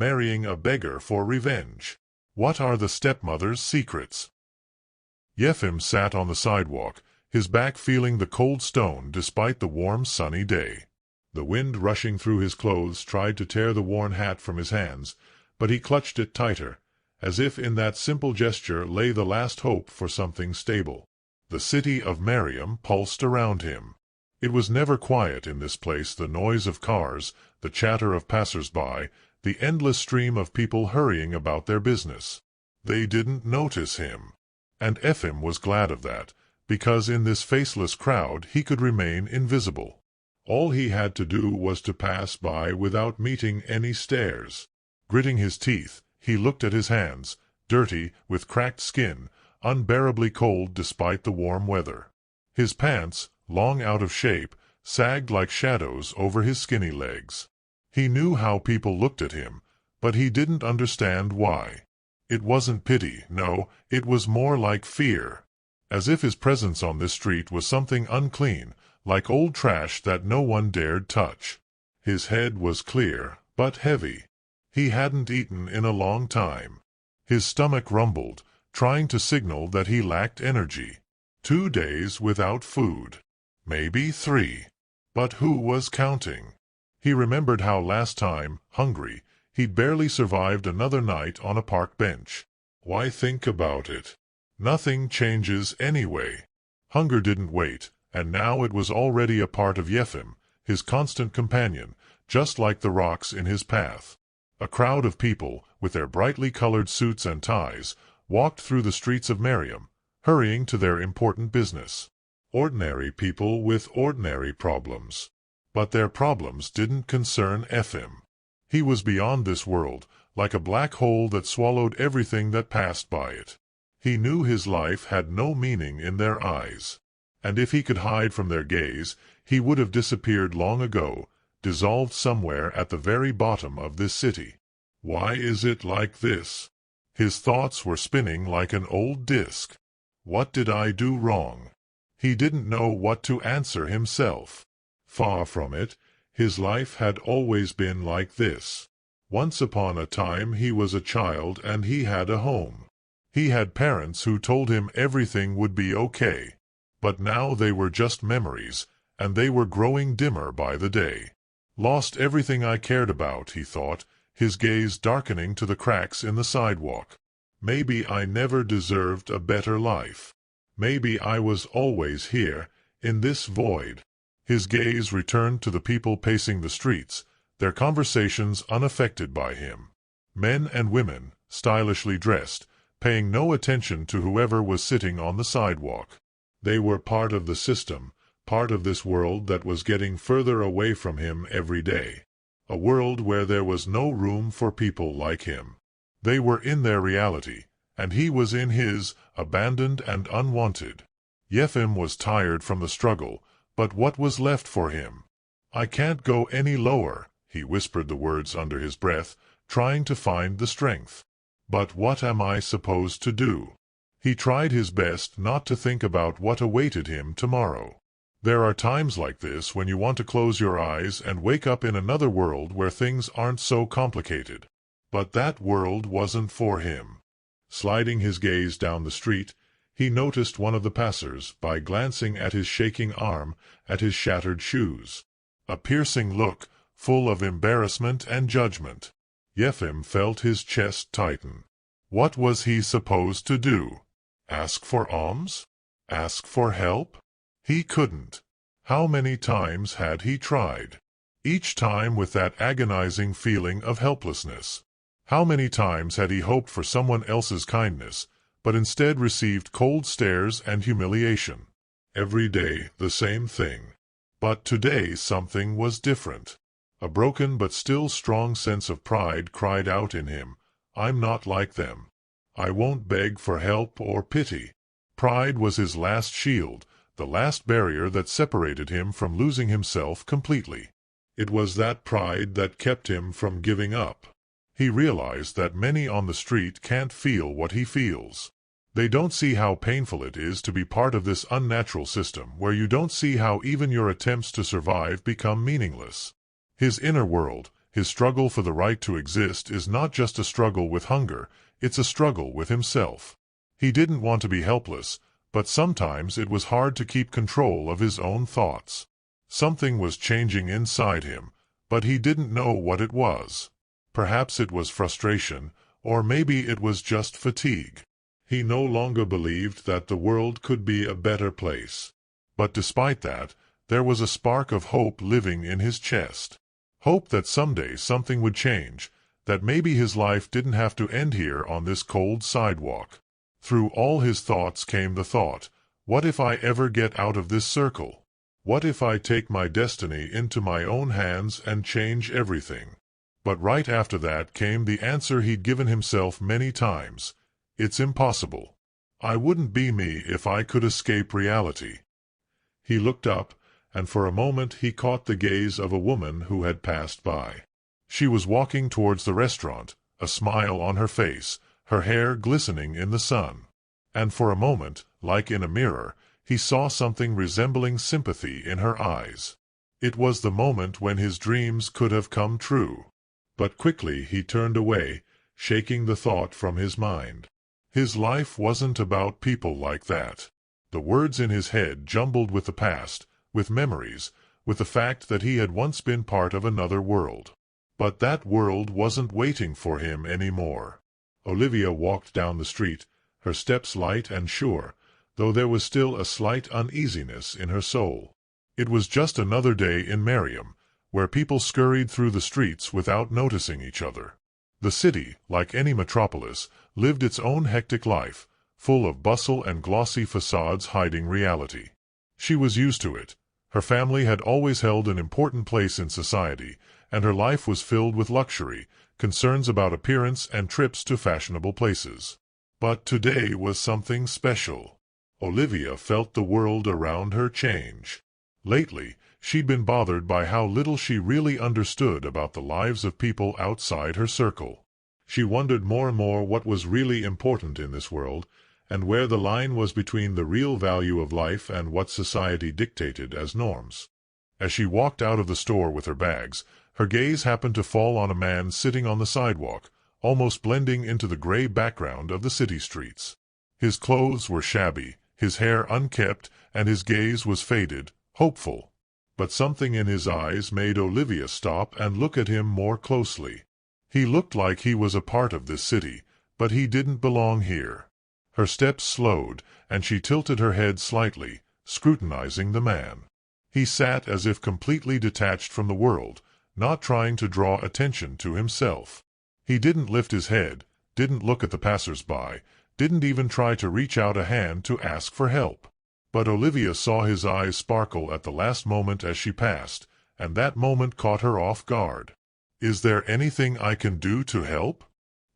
marrying a beggar for revenge. What are the stepmother's secrets? Yefim sat on the sidewalk, his back feeling the cold stone despite the warm sunny day. The wind rushing through his clothes tried to tear the worn hat from his hands, but he clutched it tighter, as if in that simple gesture lay the last hope for something stable. The city of Mariam pulsed around him. It was never quiet in this place, the noise of cars, the chatter of passers-by, the endless stream of people hurrying about their business. They didn't notice him. And Ephim was glad of that, because in this faceless crowd he could remain invisible. All he had to do was to pass by without meeting any stares. Gritting his teeth, he looked at his hands, dirty, with cracked skin, unbearably cold despite the warm weather. His pants, long out of shape, sagged like shadows over his skinny legs. He knew how people looked at him, but he didn't understand why. It wasn't pity, no, it was more like fear. As if his presence on this street was something unclean, like old trash that no one dared touch. His head was clear, but heavy. He hadn't eaten in a long time. His stomach rumbled, trying to signal that he lacked energy. 2 days without food. Maybe 3. But who was counting? He remembered how last time, hungry, he'd barely survived another night on a park bench. Why think about it? Nothing changes anyway. Hunger didn't wait, and now it was already a part of Yefim, his constant companion, just like the rocks in his path. A crowd of people, with their brightly colored suits and ties, walked through the streets of Mariam, hurrying to their important business. Ordinary people with ordinary problems. But their problems didn't concern Ephim. He was beyond this world, like a black hole that swallowed everything that passed by it. He knew his life had no meaning in their eyes. And if he could hide from their gaze, he would have disappeared long ago, dissolved somewhere at the very bottom of this city. Why is it like this? His thoughts were spinning like an old disk. What did I do wrong? He didn't know what to answer himself. Far from it, his life had always been like this. Once upon a time he was a child and he had a home. He had parents who told him everything would be okay. But now they were just memories, and they were growing dimmer by the day. Lost everything I cared about, he thought, his gaze darkening to the cracks in the sidewalk. Maybe I never deserved a better life. Maybe I was always here, in this void. His gaze returned to the people pacing the streets, their conversations unaffected by him. Men and women, stylishly dressed, paying no attention to whoever was sitting on the sidewalk. They were part of the system, part of this world that was getting further away from him every day. A world where there was no room for people like him. They were in their reality, and he was in his, abandoned and unwanted. Yefim was tired from the struggle, but what was left for him? I can't go any lower, he whispered the words under his breath, trying to find the strength. But what am I supposed to do? He tried his best not to think about what awaited him tomorrow. There are times like this when you want to close your eyes and wake up in another world where things aren't so complicated. But that world wasn't for him. Sliding his gaze down the street, he noticed one of the passers by glancing at his shaking arm, at his shattered shoes. A piercing look, full of embarrassment and judgment. Yefim felt his chest tighten. What was he supposed to do? Ask for alms? Ask for help? He couldn't. How many times had he tried? Each time with that agonizing feeling of helplessness. How many times had he hoped for someone else's kindness, but instead received cold stares and humiliation? Every day the same thing. But today something was different. A broken but still strong sense of pride cried out in him, I'm not like them. I won't beg for help or pity. Pride was his last shield, the last barrier that separated him from losing himself completely. It was that pride that kept him from giving up. He realized that many on the street can't feel what he feels. They don't see how painful it is to be part of this unnatural system where you don't see how even your attempts to survive become meaningless. His inner world, His struggle for the right to exist is not just a struggle with hunger, it's a struggle with himself. He didn't want to be helpless, but sometimes it was hard to keep control of his own thoughts. Something was changing inside him, but he didn't know what it was. Perhaps it was frustration, or maybe it was just fatigue. He no longer believed that the world could be a better place. But despite that, there was a spark of hope living in his chest. Hope that someday something would change, that maybe his life didn't have to end here on this cold sidewalk. Through all his thoughts came the thought, what if I ever get out of this circle? What if I take my destiny into my own hands and change everything? But right after that came the answer he'd given himself many times. It's impossible. I wouldn't be me if I could escape reality. He looked up, and for a moment he caught the gaze of a woman who had passed by. She was walking towards the restaurant, a smile on her face, her hair glistening in the sun. And for a moment, like in a mirror, he saw something resembling sympathy in her eyes. It was the moment when his dreams could have come true. But quickly he turned away, shaking the thought from his mind. His life wasn't about people like that. The words in his head jumbled with the past, with memories, with the fact that he had once been part of another world. But that world wasn't waiting for him anymore. Olivia walked down the street, her steps light and sure, though there was still a slight uneasiness in her soul. It was just another day in Merriam, where people scurried through the streets without noticing each other. The city, like any metropolis, lived its own hectic life, full of bustle and glossy facades hiding reality. She was used to it. Her family had always held an important place in society, and her life was filled with luxury, concerns about appearance and trips to fashionable places. But today was something special. Olivia felt the world around her change. Lately, she'd been bothered by how little she really understood about the lives of people outside her circle. She wondered more and more what was really important in this world, and where the line was between the real value of life and what society dictated as norms. As she walked out of the store with her bags, her gaze happened to fall on a man sitting on the sidewalk, almost blending into the gray background of the city streets. His clothes were shabby, his hair unkempt, and his gaze was faded, hopeful. But something in his eyes made Olivia stop and look at him more closely. He looked like he was a part of this city, but he didn't belong here. Her steps slowed, and she tilted her head slightly, scrutinizing the man. He sat as if completely detached from the world, not trying to draw attention to himself. He didn't lift his head, didn't look at the passers-by, didn't even try to reach out a hand to ask for help. But Olivia saw his eyes sparkle at the last moment as she passed, and that moment caught her off guard. "Is there anything I can do to help?"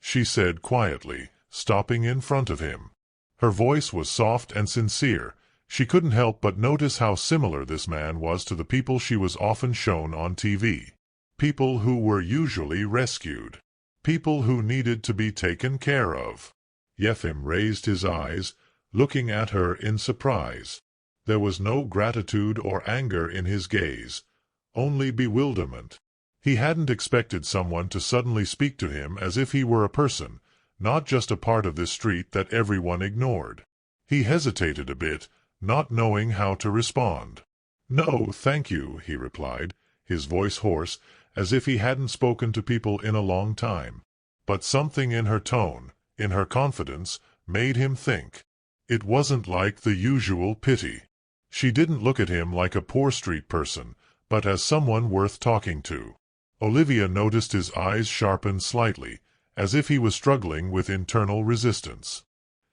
she said quietly, stopping in front of him. Her voice was soft and sincere. She couldn't help but notice how similar this man was to the people she was often shown on TV. People who were usually rescued. People who needed to be taken care of. Yefim raised his eyes, looking at her in surprise. There was no gratitude or anger in his gaze, only bewilderment. He hadn't expected someone to suddenly speak to him as if he were a person, not just a part of this street that everyone ignored. He hesitated a bit, not knowing how to respond. "No, thank you," he replied, his voice hoarse, as if he hadn't spoken to people in a long time. But something in her tone, in her confidence, made him think. It wasn't like the usual pity. She didn't look at him like a poor street person, but as someone worth talking to. Olivia noticed his eyes sharpen slightly, as if he was struggling with internal resistance.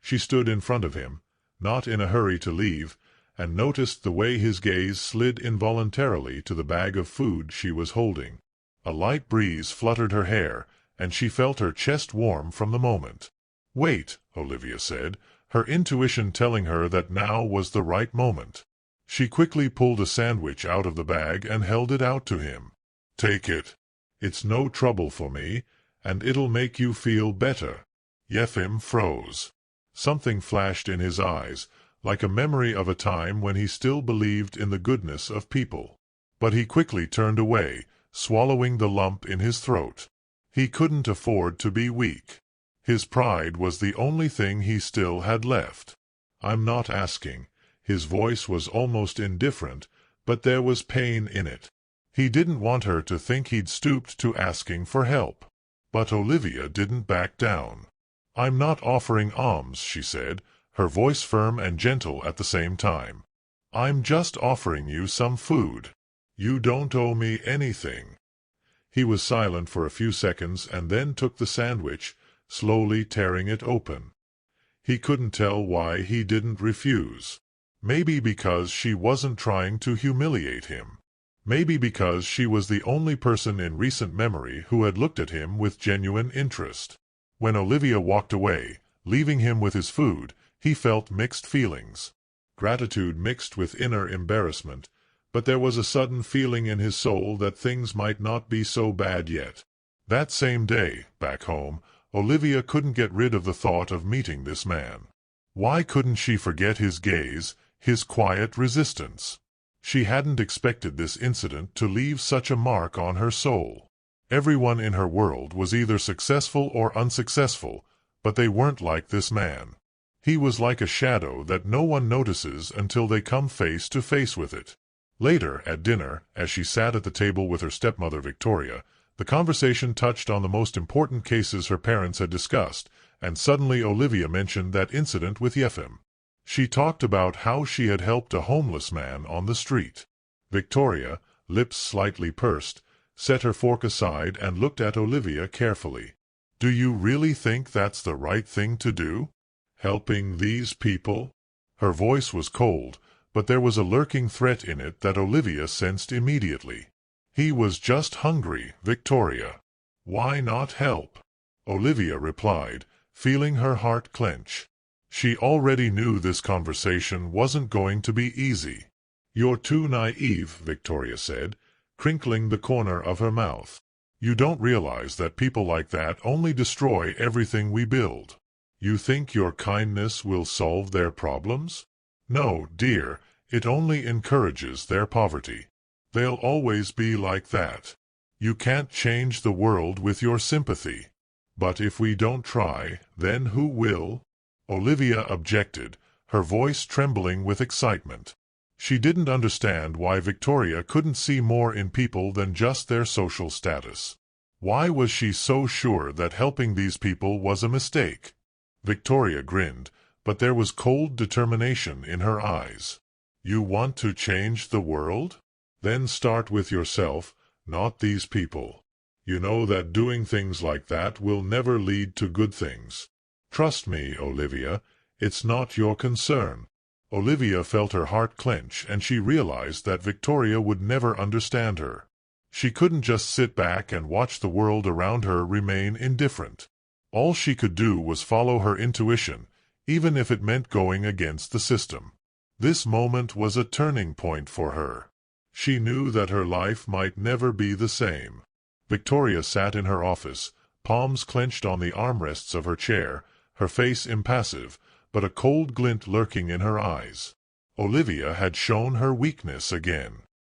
She stood in front of him, not in a hurry to leave, and noticed the way his gaze slid involuntarily to the bag of food she was holding. A light breeze fluttered her hair, and she felt her chest warm from the moment. "Wait," Olivia said, her intuition telling her that now was the right moment. She quickly pulled a sandwich out of the bag and held it out to him. "Take it. It's no trouble for me, and it'll make you feel better." Yefim froze. Something flashed in his eyes, like a memory of a time when he still believed in the goodness of people. But he quickly turned away, swallowing the lump in his throat. He couldn't afford to be weak. His pride was the only thing he still had left. "I'm not asking." His voice was almost indifferent, but there was pain in it. He didn't want her to think he'd stooped to asking for help. But Olivia didn't back down. "I'm not offering alms," she said, her voice firm and gentle at the same time. "I'm just offering you some food. You don't owe me anything." He was silent for a few seconds and then took the sandwich, slowly tearing it open. He couldn't tell why he didn't refuse. Maybe because she wasn't trying to humiliate him. Maybe because she was the only person in recent memory who had looked at him with genuine interest. When Olivia walked away, leaving him with his food, he felt mixed feelings. Gratitude mixed with inner embarrassment, but there was a sudden feeling in his soul that things might not be so bad yet. That same day, back home, Olivia couldn't get rid of the thought of meeting this man. Why couldn't she forget his gaze, his quiet resistance? She hadn't expected this incident to leave such a mark on her soul. Everyone in her world was either successful or unsuccessful, but they weren't like this man. He was like a shadow that no one notices until they come face to face with it. Later, at dinner, as she sat at the table with her stepmother Victoria, the conversation touched on the most important cases her parents had discussed, and suddenly Olivia mentioned that incident with Yefim. She talked about how she had helped a homeless man on the street. Victoria, lips slightly pursed, set her fork aside and looked at Olivia carefully. "Do you really think that's the right thing to do? Helping these people?" Her voice was cold, but there was a lurking threat in it that Olivia sensed immediately. "He was just hungry, Victoria. Why not help?" Olivia replied, feeling her heart clench. She already knew this conversation wasn't going to be easy. "You're too naive," Victoria said, crinkling the corner of her mouth. "You don't realize that people like that only destroy everything we build. You think your kindness will solve their problems? No, dear, it only encourages their poverty. They'll always be like that. You can't change the world with your sympathy. But if we don't try, then who will?" Olivia objected, her voice trembling with excitement. She didn't understand why Victoria couldn't see more in people than just their social status. Why was she so sure that helping these people was a mistake? Victoria grinned, but there was cold determination in her eyes. "You want to change the world? Then start with yourself, not these people. You know that doing things like that will never lead to good things. Trust me, Olivia, it's not your concern." Olivia felt her heart clench, and she realized that Victoria would never understand her. She couldn't just sit back and watch the world around her remain indifferent. All she could do was follow her intuition, even if it meant going against the system. This moment was a turning point for her. She knew that her life might never be the same. Victoria sat in her office, palms clenched on the armrests of her chair, her face impassive, but a cold glint lurking in her eyes. Olivia had shown her weakness again.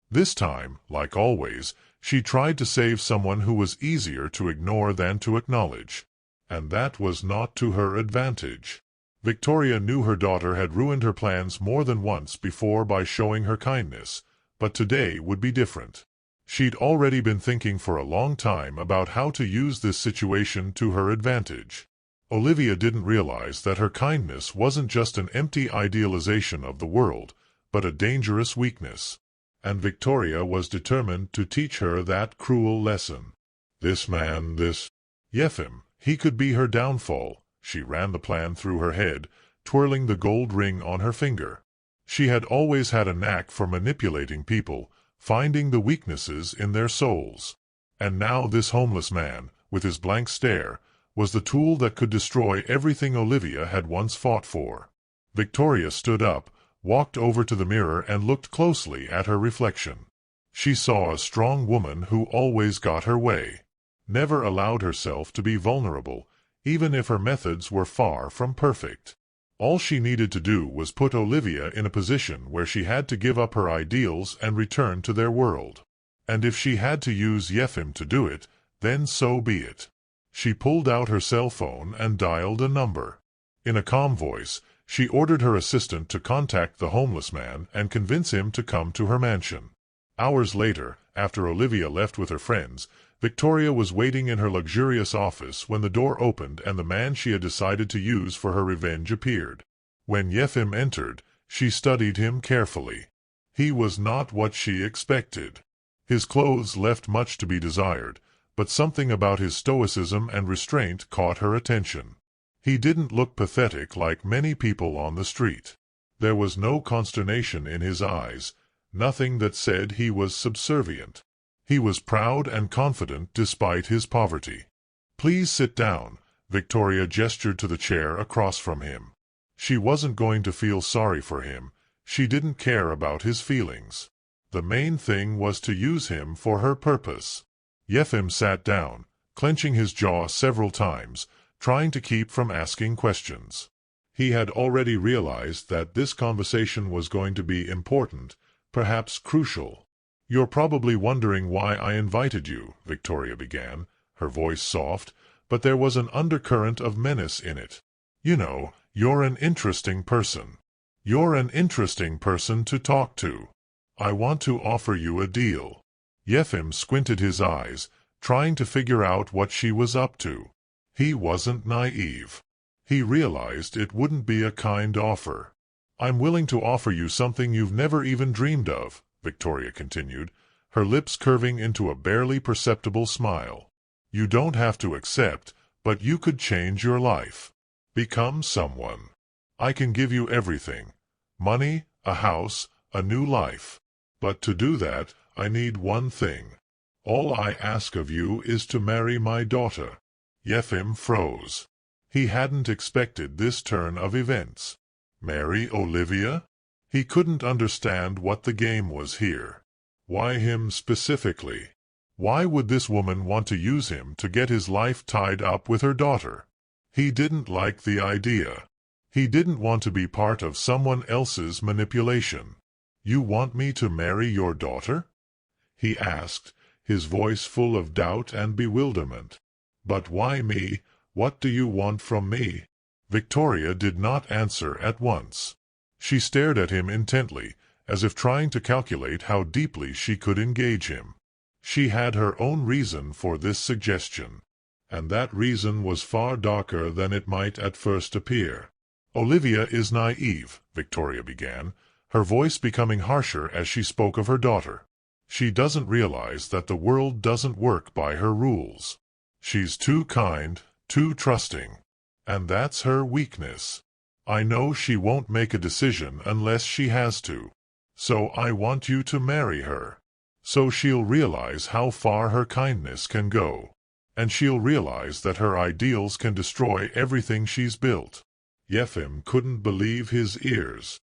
This time, like always, she tried to save someone who was easier to ignore than to acknowledge. And that was not to her advantage. Victoria knew her daughter had ruined her plans more than once before by showing her kindness, but today would be different. She'd already been thinking for a long time about how to use this situation to her advantage. Olivia didn't realize that her kindness wasn't just an empty idealization of the world, but a dangerous weakness. And Victoria was determined to teach her that cruel lesson. This man, this Yefim, he could be her downfall. She ran the plan through her head, twirling the gold ring on her finger. She had always had a knack for manipulating people, finding the weaknesses in their souls. And now this homeless man, with his blank stare, was the tool that could destroy everything Olivia had once fought for. Victoria stood up, walked over to the mirror and looked closely at her reflection. She saw a strong woman who always got her way. Never allowed herself to be vulnerable, even if her methods were far from perfect. All she needed to do was put Olivia in a position where she had to give up her ideals and return to their world. And if she had to use Yefim to do it, then so be it. She pulled out her cell phone and dialed a number. In a calm voice, she ordered her assistant to contact the homeless man and convince him to come to her mansion. Hours later, after Olivia left with her friends, Victoria was waiting in her luxurious office when the door opened and the man she had decided to use for her revenge appeared. When Yefim entered, she studied him carefully. He was not what she expected. His clothes left much to be desired, but something about his stoicism and restraint caught her attention. He didn't look pathetic like many people on the street. There was no consternation in his eyes, nothing that said he was subservient. He was proud and confident despite his poverty. "Please sit down," Victoria gestured to the chair across from him. She wasn't going to feel sorry for him. She didn't care about his feelings. The main thing was to use him for her purpose. Yefim sat down, clenching his jaw several times, trying to keep from asking questions. He had already realized that this conversation was going to be important, perhaps crucial. "You're probably wondering why I invited you," Victoria began, her voice soft, but there was an undercurrent of menace in it. "You know, you're an interesting person. You're an interesting person to talk to. I want to offer you a deal." Yefim squinted his eyes, trying to figure out what she was up to. He wasn't naive. He realized it wouldn't be a kind offer. "I'm willing to offer you something you've never even dreamed of," Victoria continued, her lips curving into a barely perceptible smile. "You don't have to accept, but you could change your life. Become someone. I can give you everything. Money, a house, a new life. But to do that, I need one thing. All I ask of you is to marry my daughter." Yefim froze. He hadn't expected this turn of events. Marry Olivia? He couldn't understand what the game was here. Why him specifically? Why would this woman want to use him to get his life tied up with her daughter? He didn't like the idea. He didn't want to be part of someone else's manipulation. "You want me to marry your daughter?" he asked, his voice full of doubt and bewilderment. "But why me? What do you want from me?" Victoria did not answer at once. She stared at him intently, as if trying to calculate how deeply she could engage him. She had her own reason for this suggestion, and that reason was far darker than it might at first appear. "Olivia is naive," Victoria began, her voice becoming harsher as she spoke of her daughter. "She doesn't realize that the world doesn't work by her rules. She's too kind, too trusting. And that's her weakness. I know she won't make a decision unless she has to. So I want you to marry her. So she'll realize how far her kindness can go. And she'll realize that her ideals can destroy everything she's built." Yefim couldn't believe his ears.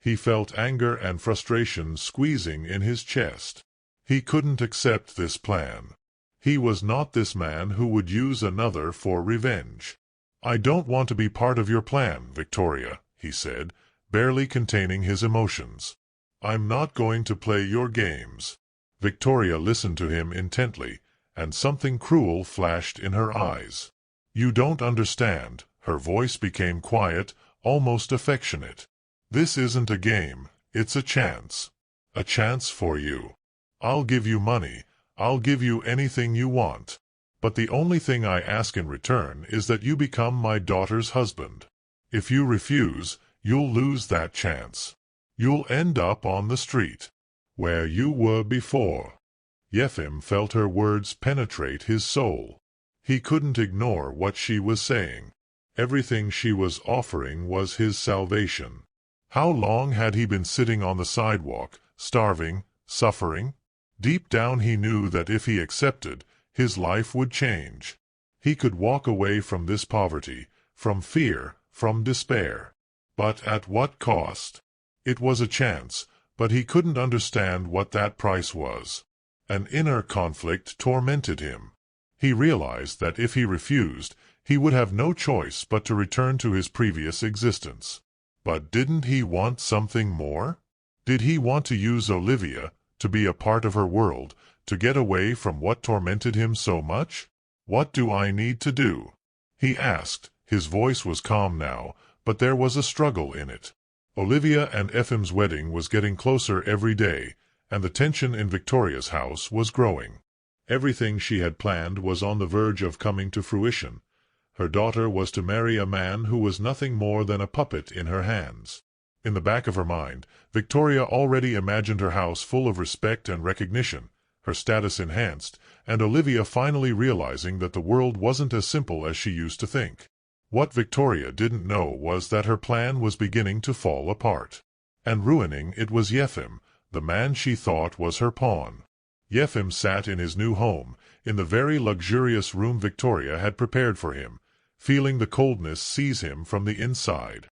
He felt anger and frustration squeezing in his chest. He couldn't accept this plan. He was not this man who would use another for revenge. "I don't want to be part of your plan, Victoria," he said, barely containing his emotions. "I'm not going to play your games." Victoria listened to him intently, and something cruel flashed in her eyes. "You don't understand." Her voice became quiet, almost affectionate. "This isn't a game, it's a chance. A chance for you. I'll give you money, I'll give you anything you want. But the only thing I ask in return is that you become my daughter's husband. If you refuse, you'll lose that chance. You'll end up on the street, where you were before." Yefim felt her words penetrate his soul. He couldn't ignore what she was saying. Everything she was offering was his salvation. How long had he been sitting on the sidewalk, starving, suffering? Deep down he knew that if he accepted, his life would change. He could walk away from this poverty, from fear, from despair. But at what cost? It was a chance, but he couldn't understand what that price was. An inner conflict tormented him. He realized that if he refused, he would have no choice but to return to his previous existence. But didn't he want something more? Did he want to use Olivia, to be a part of her world, To get away from what tormented him so much? What do I need to do? He asked. His voice was calm now, but there was a struggle in it. Olivia and Ephem's wedding was getting closer every day, and the tension in Victoria's house was growing. Everything she had planned was on the verge of coming to fruition. Her daughter was to marry a man who was nothing more than a puppet in her hands. In the back of her mind, Victoria already imagined her house full of respect and recognition, her status enhanced, and Olivia finally realizing that the world wasn't as simple as she used to think. What Victoria didn't know was that her plan was beginning to fall apart. And ruining it was Yefim, the man she thought was her pawn. Yefim sat in his new home, in the very luxurious room Victoria had prepared for him, feeling the coldness seize him from the inside.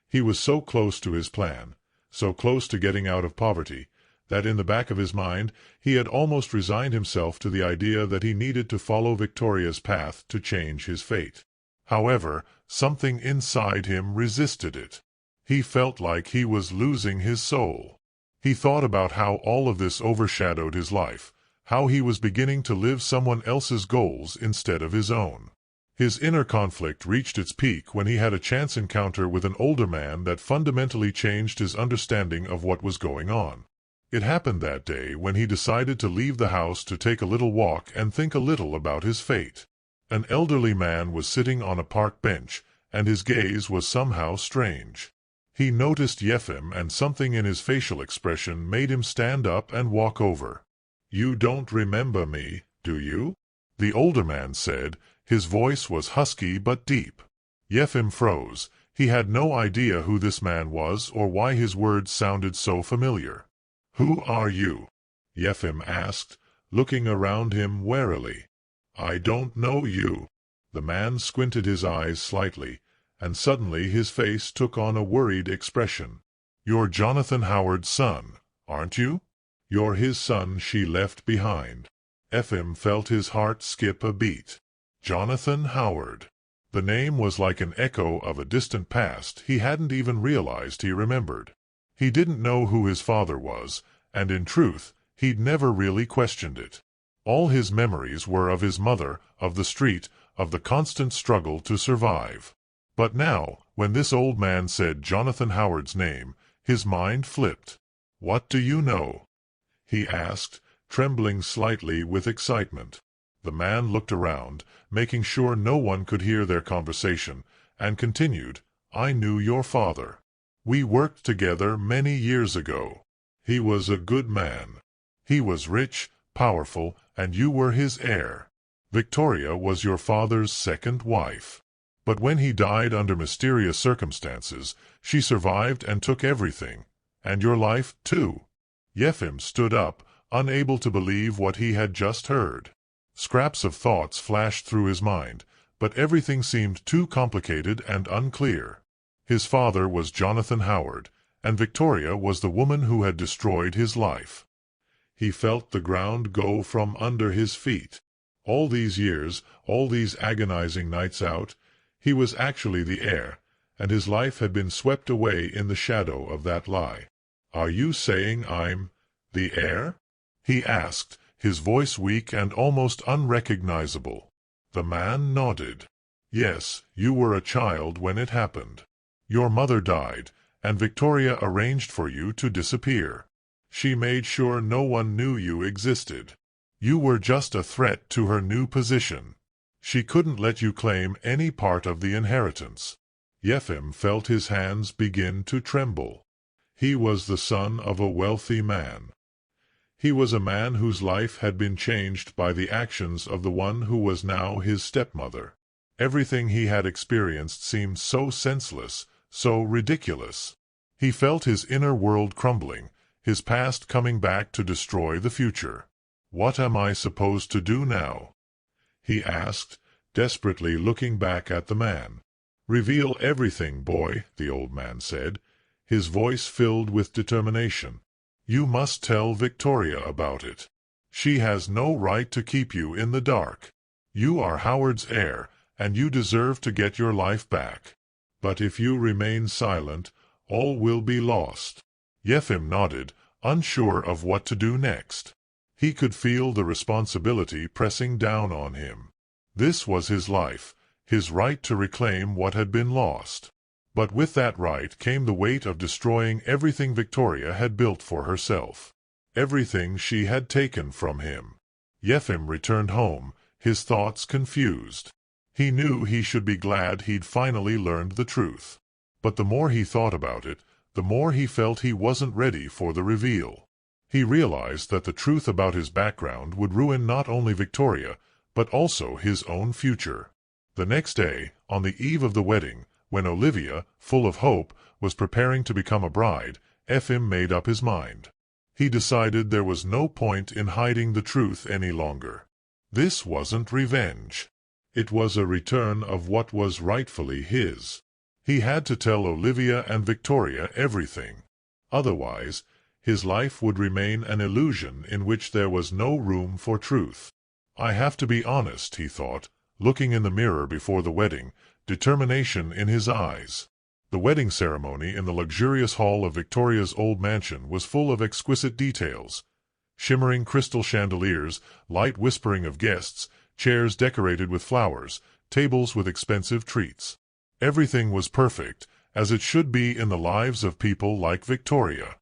He was so close to his plan, so close to getting out of poverty, that in the back of his mind he had almost resigned himself to the idea that he needed to follow Victoria's path to change his fate. However, something inside him resisted it. He felt like he was losing his soul. He thought about how all of this overshadowed his life, how he was beginning to live someone else's goals instead of his own. His inner conflict reached its peak when he had a chance encounter with an older man that fundamentally changed his understanding of what was going on. It happened that day when he decided to leave the house to take a little walk and think a little about his fate. An elderly man was sitting on a park bench, and his gaze was somehow strange. He noticed Yefim, and something in his facial expression made him stand up and walk over. "You don't remember me, do you?" the older man said. His voice was husky but deep. Yefim froze. He had no idea who this man was or why his words sounded so familiar. "Who are you?" Yefim asked, looking around him warily. "I don't know you." The man squinted his eyes slightly, and suddenly his face took on a worried expression. "You're Jonathan Howard's son, aren't you?" "You're his son she left behind." Ephim felt his heart skip a beat. Jonathan Howard. The name was like an echo of a distant past he hadn't even realized he remembered. He didn't know who his father was, and in truth, he'd never really questioned it. All his memories were of his mother, of the street, of the constant struggle to survive. But now, when this old man said Jonathan Howard's name, his mind flipped. "What do you know?" he asked, trembling slightly with excitement. The man looked around, making sure no one could hear their conversation, and continued, "I knew your father. We worked together many years ago. He was a good man. He was rich, powerful, and you were his heir. Victoria was your father's second wife. But when he died under mysterious circumstances, she survived and took everything. And your life, too." Yefim stood up, unable to believe what he had just heard. Scraps of thoughts flashed through his mind, but everything seemed too complicated and unclear. His father was Jonathan Howard, and Victoria was the woman who had destroyed his life. He felt the ground go from under his feet. All these years, all these agonizing nights out, he was actually the heir, and his life had been swept away in the shadow of that lie. "Are you saying I'm the heir?" he asked, his voice weak and almost unrecognizable. The man nodded. "Yes, you were a child when it happened. Your mother died, and Victoria arranged for you to disappear. She made sure no one knew you existed. You were just a threat to her new position. She couldn't let you claim any part of the inheritance." Yefim felt his hands begin to tremble. He was the son of a wealthy man. He was a man whose life had been changed by the actions of the one who was now his stepmother. Everything he had experienced seemed so senseless, so ridiculous. He felt his inner world crumbling, his past coming back to destroy the future. "What am I supposed to do now?" he asked, desperately looking back at the man. "Reveal everything, boy," the old man said, his voice filled with determination. "You must tell Victoria about it. She has no right to keep you in the dark. You are Howard's heir, and you deserve to get your life back. But if you remain silent, all will be lost." Yefim nodded, unsure of what to do next. He could feel the responsibility pressing down on him. This was his life, his right to reclaim what had been lost. But with that right came the weight of destroying everything Victoria had built for herself. Everything she had taken from him. Yefim returned home, his thoughts confused. He knew he should be glad he'd finally learned the truth. But the more he thought about it, the more he felt he wasn't ready for the reveal. He realized that the truth about his background would ruin not only Victoria, but also his own future. The next day, on the eve of the wedding, when Olivia, full of hope, was preparing to become a bride, Yefim made up his mind. He decided there was no point in hiding the truth any longer. This wasn't revenge. It was a return of what was rightfully his. He had to tell Olivia and Victoria everything. Otherwise, his life would remain an illusion in which there was no room for truth. I have to be honest, he thought, looking in the mirror before the wedding, determination in his eyes. The wedding ceremony in the luxurious hall of Victoria's old mansion was full of exquisite details. Shimmering crystal chandeliers, light whispering of guests, chairs decorated with flowers, tables with expensive treats. Everything was perfect, as it should be in the lives of people like Victoria.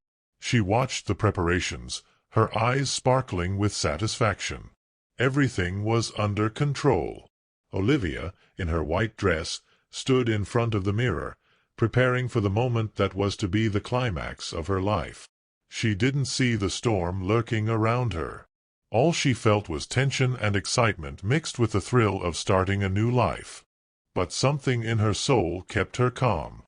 She watched the preparations, her eyes sparkling with satisfaction. Everything was under control. Olivia, in her white dress, stood in front of the mirror, preparing for the moment that was to be the climax of her life. She didn't see the storm lurking around her. All she felt was tension and excitement mixed with the thrill of starting a new life. But something in her soul kept her calm.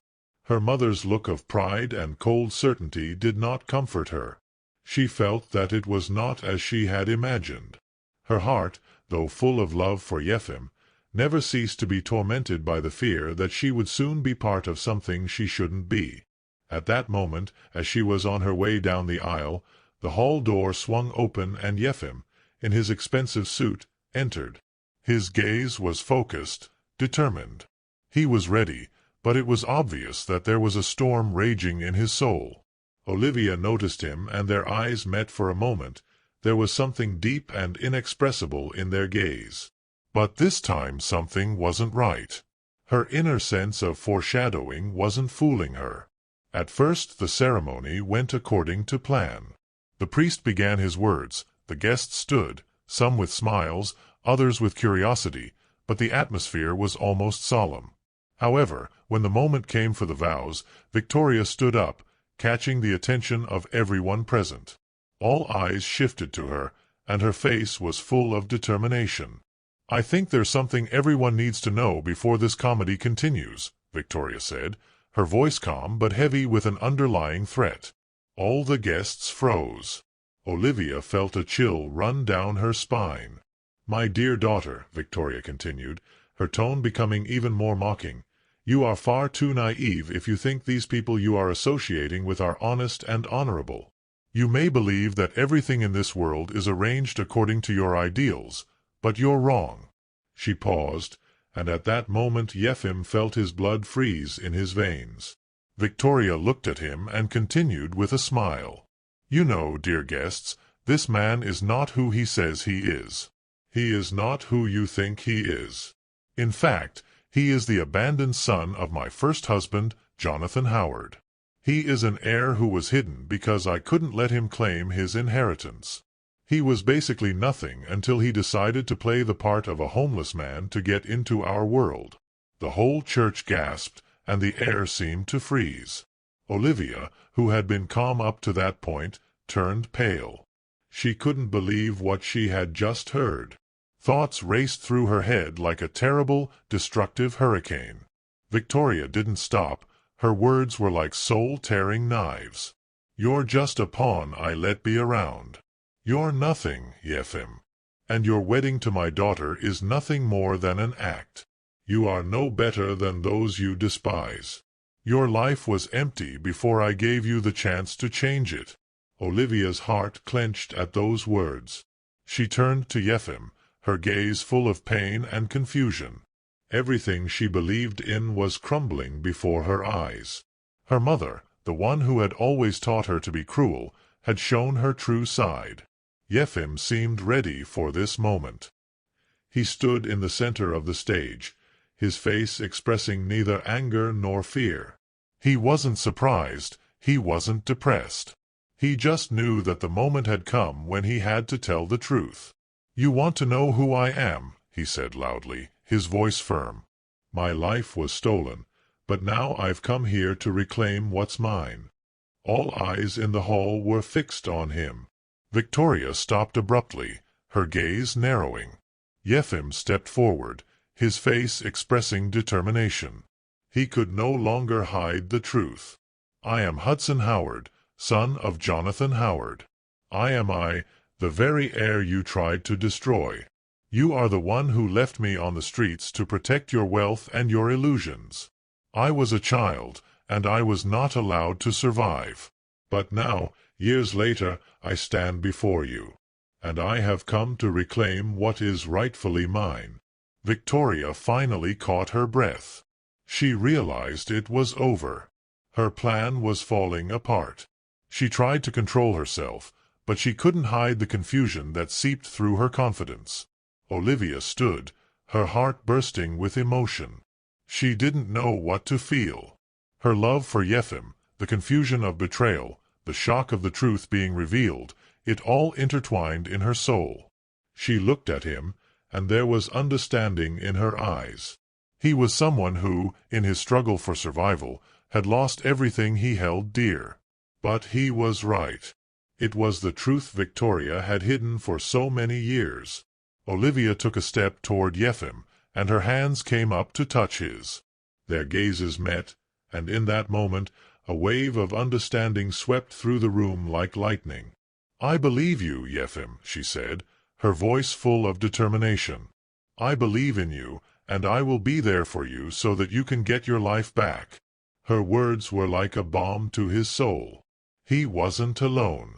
Her mother's look of pride and cold certainty did not comfort her. She felt that it was not as she had imagined. Her heart, though full of love for Yefim, never ceased to be tormented by the fear that she would soon be part of something she shouldn't be. At that moment, as she was on her way down the aisle, the hall door swung open and Yefim, in his expensive suit, entered. His gaze was focused, determined. He was ready, but it was obvious that there was a storm raging in his soul. Olivia noticed him, and their eyes met for a moment. There was something deep and inexpressible in their gaze. But this time something wasn't right. Her inner sense of foreshadowing wasn't fooling her. At first the ceremony went according to plan. The priest began his words, the guests stood, some with smiles, others with curiosity, but the atmosphere was almost solemn. However, when the moment came for the vows, Victoria stood up, catching the attention of everyone present. All eyes shifted to her, and her face was full of determination. "I think there's something everyone needs to know before this comedy continues," Victoria said, her voice calm but heavy with an underlying threat. All the guests froze. Olivia felt a chill run down her spine. "My dear daughter," Victoria continued, her tone becoming even more mocking, "you are far too naive if you think these people you are associating with are honest and honorable. You may believe that everything in this world is arranged according to your ideals, but you're wrong." She paused, and at that moment Yefim felt his blood freeze in his veins. Victoria looked at him and continued with a smile. "You know, dear guests, this man is not who he says he is. He is not who you think he is. In fact, he is the abandoned son of my first husband, Jonathan Howard. He is an heir who was hidden because I couldn't let him claim his inheritance. He was basically nothing until he decided to play the part of a homeless man to get into our world." The whole church gasped, and the air seemed to freeze. Olivia, who had been calm up to that point, turned pale. She couldn't believe what she had just heard. Thoughts raced through her head like a terrible, destructive hurricane. Victoria didn't stop. Her words were like soul-tearing knives. "You're just a pawn I let be around. You're nothing, Yefim. And your wedding to my daughter is nothing more than an act. You are no better than those you despise. Your life was empty before I gave you the chance to change it." Olivia's heart clenched at those words. She turned to Yefim, her gaze full of pain and confusion. Everything she believed in was crumbling before her eyes. Her mother, the one who had always taught her to be cruel, had shown her true side. Yefim seemed ready for this moment. He stood in the center of the stage, his face expressing neither anger nor fear. He wasn't surprised, he wasn't depressed. He just knew that the moment had come when he had to tell the truth. "You want to know who I am," he said loudly, his voice firm. "My life was stolen, but now I've come here to reclaim what's mine." All eyes in the hall were fixed on him. Victoria stopped abruptly, her gaze narrowing. Yefim stepped forward, his face expressing determination. He could no longer hide the truth. "I am Hudson Howard, son of Jonathan Howard. I, the very heir you tried to destroy. You are the one who left me on the streets to protect your wealth and your illusions. I was a child, and I was not allowed to survive. But now, years later, I stand before you. And I have come to reclaim what is rightfully mine." Victoria finally caught her breath. She realized it was over. Her plan was falling apart. She tried to control herself, but she couldn't hide the confusion that seeped through her confidence. Olivia stood, her heart bursting with emotion. She didn't know what to feel. Her love for Yefim, the confusion of betrayal, the shock of the truth being revealed, it all intertwined in her soul. She looked at him, and there was understanding in her eyes. He was someone who, in his struggle for survival, had lost everything he held dear. But he was right. It was the truth Victoria had hidden for so many years. Olivia took a step toward Yefim, and her hands came up to touch his. Their gazes met, and in that moment, a wave of understanding swept through the room like lightning. "I believe you, Yefim," she said, her voice full of determination. "I believe in you, and I will be there for you so that you can get your life back." Her words were like a balm to his soul. He wasn't alone.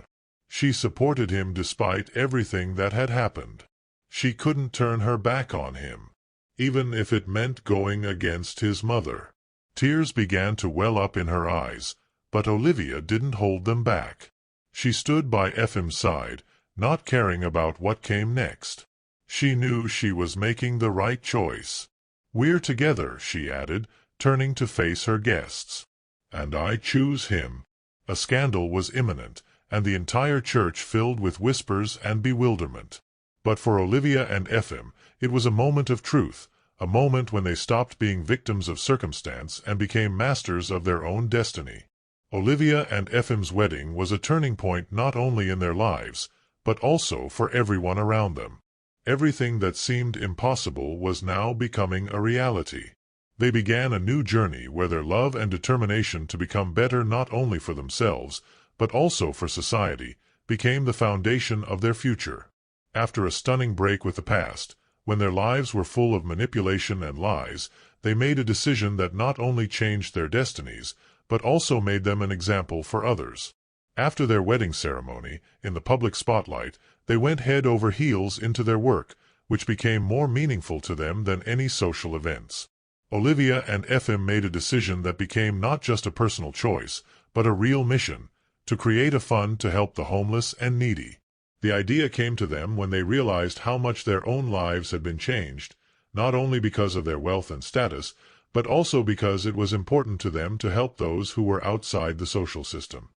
She supported him despite everything that had happened. She couldn't turn her back on him, even if it meant going against his mother. Tears began to well up in her eyes, but Olivia didn't hold them back. She stood by Efim's side, not caring about what came next. She knew she was making the right choice. "We're together," she added, turning to face her guests. "And I choose him." A scandal was imminent, and the entire church filled with whispers and bewilderment. But for Olivia and Efim, it was a moment of truth, a moment when they stopped being victims of circumstance and became masters of their own destiny. Olivia and Efim's wedding was a turning point not only in their lives, but also for everyone around them. Everything that seemed impossible was now becoming a reality. They began a new journey where their love and determination to become better not only for themselves, but also for society, became the foundation of their future. After a stunning break with the past, when their lives were full of manipulation and lies, they made a decision that not only changed their destinies, but also made them an example for others. After their wedding ceremony, in the public spotlight, they went head over heels into their work, which became more meaningful to them than any social events. Olivia and Efim made a decision that became not just a personal choice, but a real mission, to create a fund to help the homeless and needy. The idea came to them when they realized how much their own lives had been changed, not only because of their wealth and status, but also because it was important to them to help those who were outside the social system.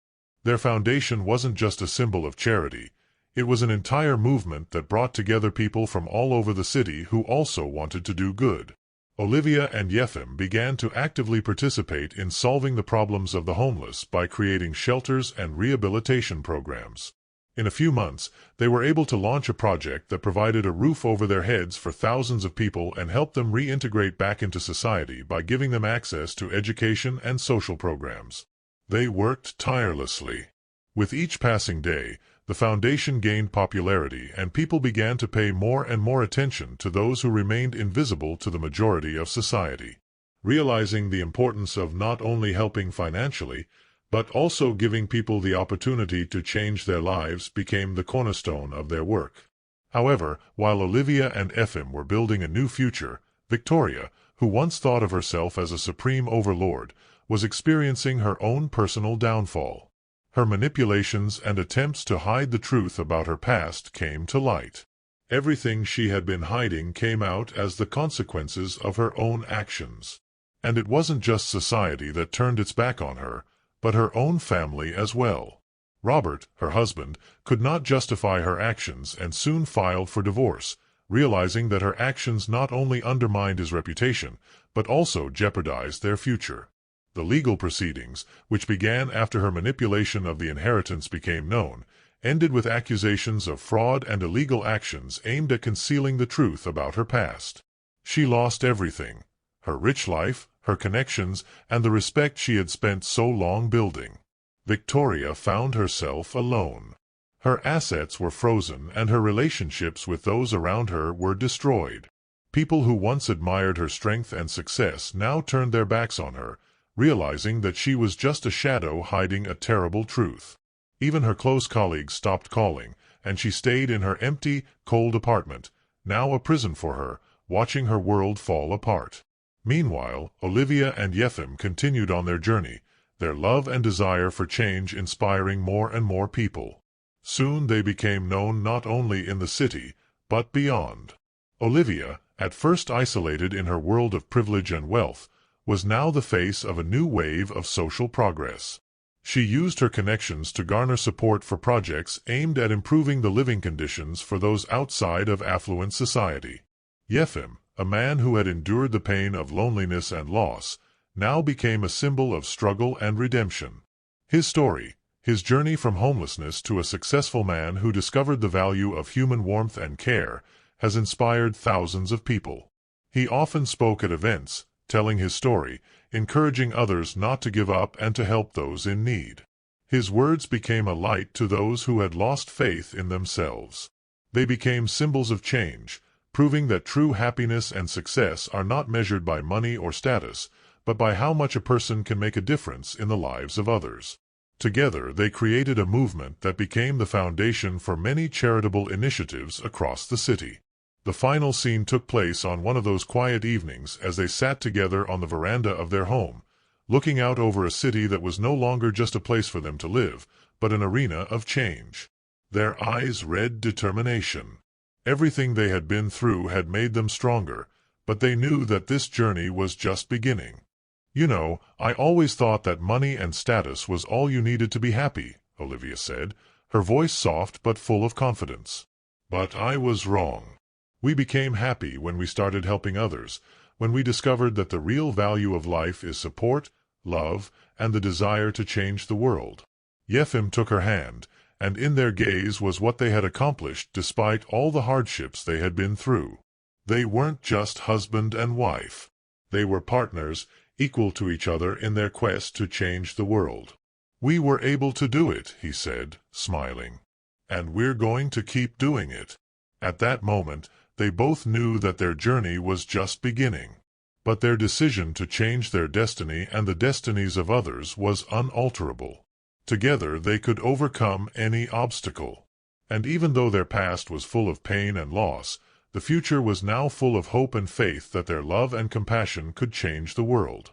Their foundation wasn't just a symbol of charity. It was an entire movement that brought together people from all over the city who also wanted to do good. Olivia and Yefim began to actively participate in solving the problems of the homeless by creating shelters and rehabilitation programs. In a few months, they were able to launch a project that provided a roof over their heads for thousands of people and helped them reintegrate back into society by giving them access to education and social programs. They worked tirelessly. With each passing day, the foundation gained popularity and people began to pay more and more attention to those who remained invisible to the majority of society. Realizing the importance of not only helping financially, but also giving people the opportunity to change their lives became the cornerstone of their work. However, while Olivia and Efim were building a new future, Victoria, who once thought of herself as a supreme overlord, was experiencing her own personal downfall. Her manipulations and attempts to hide the truth about her past came to light. Everything she had been hiding came out as the consequences of her own actions. And it wasn't just society that turned its back on her, but her own family as well. Robert, her husband, could not justify her actions and soon filed for divorce, realizing that her actions not only undermined his reputation, but also jeopardized their future. The legal proceedings, which began after her manipulation of the inheritance became known, ended with accusations of fraud and illegal actions aimed at concealing the truth about her past. She lost everything: her rich life, her connections, and the respect she had spent so long building. Victoria found herself alone. Her assets were frozen and her relationships with those around her were destroyed. People who once admired her strength and success now turned their backs on her, realizing that she was just a shadow hiding a terrible truth. Even her close colleagues stopped calling, and she stayed in her empty, cold apartment, now a prison for her, watching her world fall apart. Meanwhile, Olivia and Yefim continued on their journey, their love and desire for change inspiring more and more people. Soon they became known not only in the city, but beyond. Olivia, at first isolated in her world of privilege and wealth, was now the face of a new wave of social progress. She used her connections to garner support for projects aimed at improving the living conditions for those outside of affluent society. Yefim, a man who had endured the pain of loneliness and loss, now became a symbol of struggle and redemption. His story, his journey from homelessness to a successful man who discovered the value of human warmth and care, has inspired thousands of people. He often spoke at events, telling his story, encouraging others not to give up and to help those in need. His words became a light to those who had lost faith in themselves. They became symbols of change, proving that true happiness and success are not measured by money or status, but by how much a person can make a difference in the lives of others. Together they created a movement that became the foundation for many charitable initiatives across the city. The final scene took place on one of those quiet evenings as they sat together on the veranda of their home, looking out over a city that was no longer just a place for them to live, but an arena of change. Their eyes read determination. Everything they had been through had made them stronger, but they knew that this journey was just beginning. "You know, I always thought that money and status was all you needed to be happy," Olivia said, her voice soft but full of confidence. "But I was wrong. We became happy when we started helping others, when we discovered that the real value of life is support, love, and the desire to change the world." Yefim took her hand, and in their gaze was what they had accomplished despite all the hardships they had been through. They weren't just husband and wife. They were partners, equal to each other in their quest to change the world. "We were able to do it," he said, smiling. "And we're going to keep doing it." At that moment, they both knew that their journey was just beginning. But their decision to change their destiny and the destinies of others was unalterable. Together they could overcome any obstacle. And even though their past was full of pain and loss, the future was now full of hope and faith that their love and compassion could change the world.